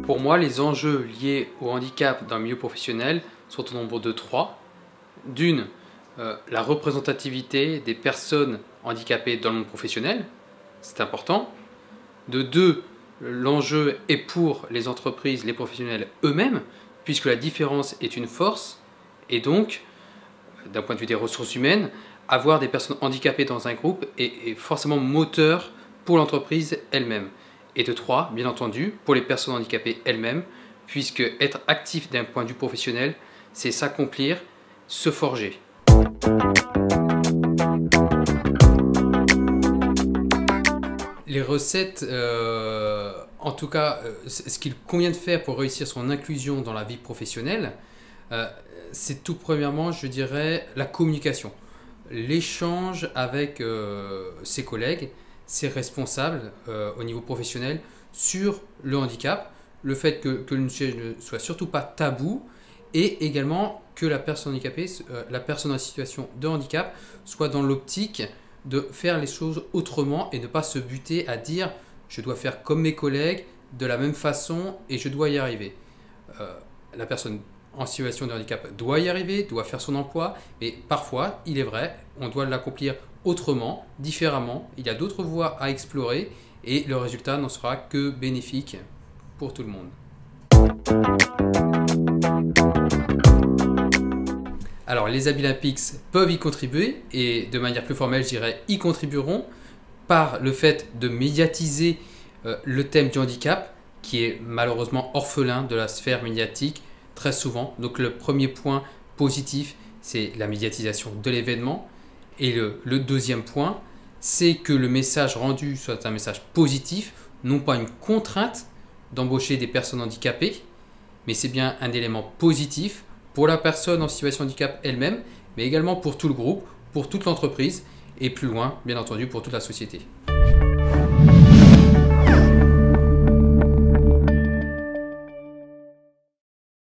Pour moi, les enjeux liés au handicap dans le milieu professionnel sont au nombre de 3. D'une, la représentativité des personnes handicapées dans le monde professionnel, c'est important. De 2, l'enjeu est pour les entreprises, les professionnels eux-mêmes, puisque la différence est une force, et donc, d'un point de vue des ressources humaines, avoir des personnes handicapées dans un groupe est forcément moteur pour l'entreprise elle-même. Et de 3, bien entendu, pour les personnes handicapées elles-mêmes, puisque être actif d'un point de vue professionnel, c'est s'accomplir, se forger. Les recettes, en tout cas, ce qu'il convient de faire pour réussir son inclusion dans la vie professionnelle, c'est tout premièrement, je dirais, la communication. L'échange avec ses collègues, ses responsables au niveau professionnel sur le handicap, le fait que le sujet ne soit surtout pas tabou et également que la personne handicapée, la personne en situation de handicap soit dans l'optique de faire les choses autrement et ne pas se buter à dire je dois faire comme mes collègues de la même façon et je dois y arriver. La personne en situation de handicap doit y arriver, doit faire son emploi, mais parfois, il est vrai, on doit l'accomplir autrement, différemment. Il y a d'autres voies à explorer et le résultat n'en sera que bénéfique pour tout le monde. Alors, les Abilympics peuvent y contribuer et de manière plus formelle, je dirais, y contribueront par le fait de médiatiser le thème du handicap qui est malheureusement orphelin de la sphère médiatique très souvent. Donc le premier point positif, c'est la médiatisation de l'événement. Et le deuxième point, c'est que le message rendu soit un message positif, non pas une contrainte d'embaucher des personnes handicapées, mais c'est bien un élément positif pour la personne en situation de handicap elle-même, mais également pour tout le groupe, pour toute l'entreprise et plus loin, bien entendu, pour toute la société.